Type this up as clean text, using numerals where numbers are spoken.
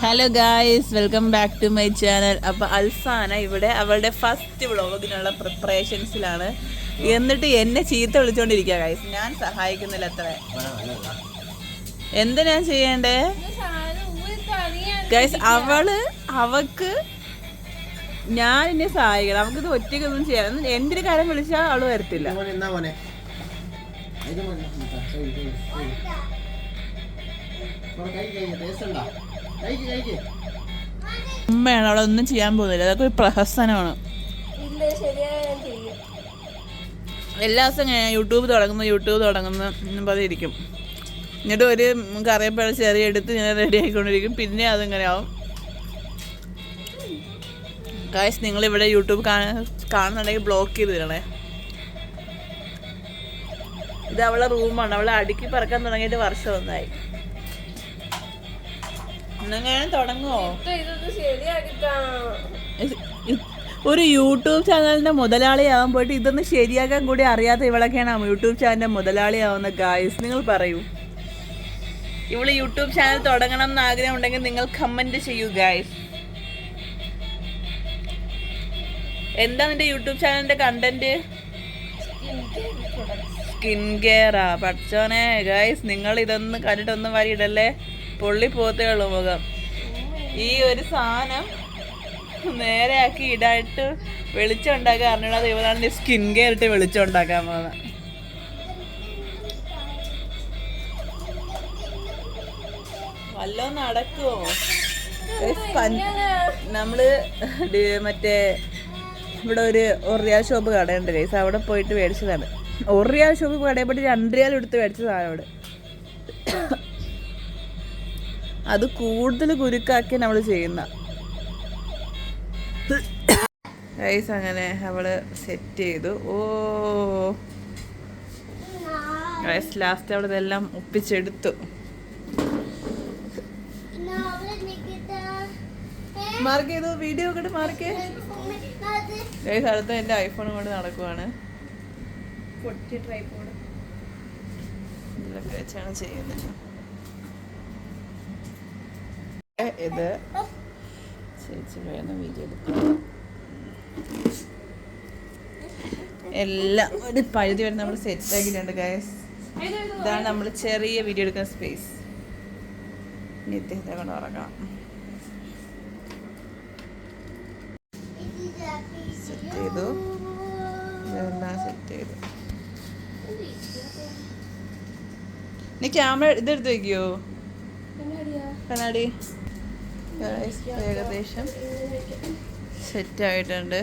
Hello guys, welcome back to my channel. അപ്പോൾ അൽസാന ഇവിടെ അവളുടെ ഫസ്റ്റ് വ്ളോഗിനുള്ള പ്രിപ്പറേഷൻസിലാണ്. എന്നിട്ട് എന്നെ ചീത്ത വിളിച്ചോണ്ടിരിക്കുക ഗായ്സ്. ഞാൻ സഹായിക്കുന്നില്ല അത്ര. എന്താ ഞാൻ ചെയ്യണ്ടേ ഗായ്സ്? അവക്ക് ഞാൻ എന്നെ സഹായിക്കണം. അവൾക്കിത് ഒറ്റയ്ക്കൊന്നും ചെയ്യാൻ. എൻ്റെ ഒരു കാര്യം വിളിച്ചാൽ അവള് വരത്തില്ല. ഉമ്മയാണ്, അവിടെ ഒന്നും ചെയ്യാൻ പോകുന്നില്ല. അതൊക്കെ ഒരു പ്രഹസനമാണ്. എല്ലാ ദിവസവും ഞാൻ യൂട്യൂബ് തുടങ്ങുന്നു എന്നും പറഞ്ഞിരിക്കും. എന്നിട്ട് ഒരു കറിയപ്പഴ ചെറിയ എടുത്ത് ഞാൻ റെഡി ആയിക്കൊണ്ടിരിക്കും. പിന്നെ അതിങ്ങനെ ആവും. ഗായ്സ്, നിങ്ങളിവിടെ യൂട്യൂബ് കാണുന്നുണ്ടെങ്കിൽ ബ്ലോക്ക് ചെയ്ത് തരണേ. ഇത് അവളെ റൂമാണ്. അവളെ അടുക്കി പറക്കാൻ തുടങ്ങിയിട്ട് വർഷം ഒന്നായി. ഇന്നെങ്ങനെ തുടങ്ങുമോ? ഒരു യൂട്യൂബ് ചാനലിന്റെ മുതലാളിയാവാൻ പോയിട്ട് ഇതൊന്നും ശരിയാക്കാൻ കൂടി അറിയാത്ത ഇവളൊക്കെയാണ് യൂട്യൂബ് ചാനലിന്റെ മുതലാളിയാവുന്ന. ഗായ്സ്, നിങ്ങൾ പറയൂ, ഇവള് യൂട്യൂബ് ചാനൽ തുടങ്ങണം എന്ന് ആഗ്രഹം ഉണ്ടെങ്കിൽ നിങ്ങൾ കമന്റ് ചെയ്യൂ ഗായ്സ്. എന്താ നിന്റെ യൂട്യൂബ് ചാനലിന്റെ കണ്ടന്റ്? സ്കിൻ കെയറാ? പഠിച്ചോനെ ഗായ്സ്, നിങ്ങൾ ഇതൊന്നും കണ്ടിട്ടൊന്നും വരിയിടല്ലേ. പൊള്ളി പോത്തേ ഉള്ളൂ മുഖം. ഈ ഒരു സാധനം നേരെയാക്കി ഇടായിട്ട് വെളിച്ചം ഉണ്ടാക്കാൻ അറിഞ്ഞൂടാതെ ഇവരാണ് സ്കിൻ കെയർ ഇട്ട് വെളിച്ചം ഉണ്ടാക്കാൻ പോകുന്നത്. വല്ലോ നടക്കുമോ? നമ്മള് മറ്റേ ഇവിടെ ഒരു ഒറിയാൽ ഷോപ്പ് കടയുണ്ട് ഗൈസ്. അവിടെ പോയിട്ട് മേടിച്ചതാണ്. ഒറിയാൽ ഷോപ്പ് കടയിൽ പോയിട്ട് 2 റിയാൽ എടുത്ത് മേടിച്ചതാണ് അവിടെ. അത് കൂടുതൽ കുരുക്കാക്കി നമ്മൾ ചെയ്യുന്ന ഗൈസ്. അങ്ങനെ അവള് സെറ്റ് ചെയ്തു. ഓ ഗൈസ്, ലാസ്റ്റ് അവൾ ഇതെല്ലാം ഒപ്പിച്ചെടുത്തു. മാർക്ക് ചെയ്തു. വീഡിയോ ഒക്കെ മാർക്ക് ഗൈസ്. അടുത്ത എൻ്റെ ഐഫോൺ കൊണ്ട് നടക്കുവാണ്. പൊട്ടി ട്രൈപോഡ് ഇതിലൊക്കെ വെച്ചാണ് ചെയ്യുന്നത്. ഇത് ചേച്ചി വേണം വീഡിയോ എടുക്കാം. എല്ലാം ഒരു പഴുതി വരെ നമ്മൾ സെറ്റ് ആക്കിയിട്ടുണ്ട് ഗൈസ്. ഇതാണ് നമ്മൾ ചെറിയ വീഡിയോ എടുക്കുന്ന സ്പേസ്. ഇനി ഇദ്ദേഹത്തെ കൊണ്ട് ഉറങ്ങാം. സെറ്റ് ചെയ്തു. ഇതെല്ലാം സെറ്റ് ചെയ്തു. നീ ക്യാമറ ഇതെടുത്ത് വയ്ക്കുവോ? കണ്ണാടി ഏകദേശം സെറ്റ് ആയിട്ടുണ്ട്.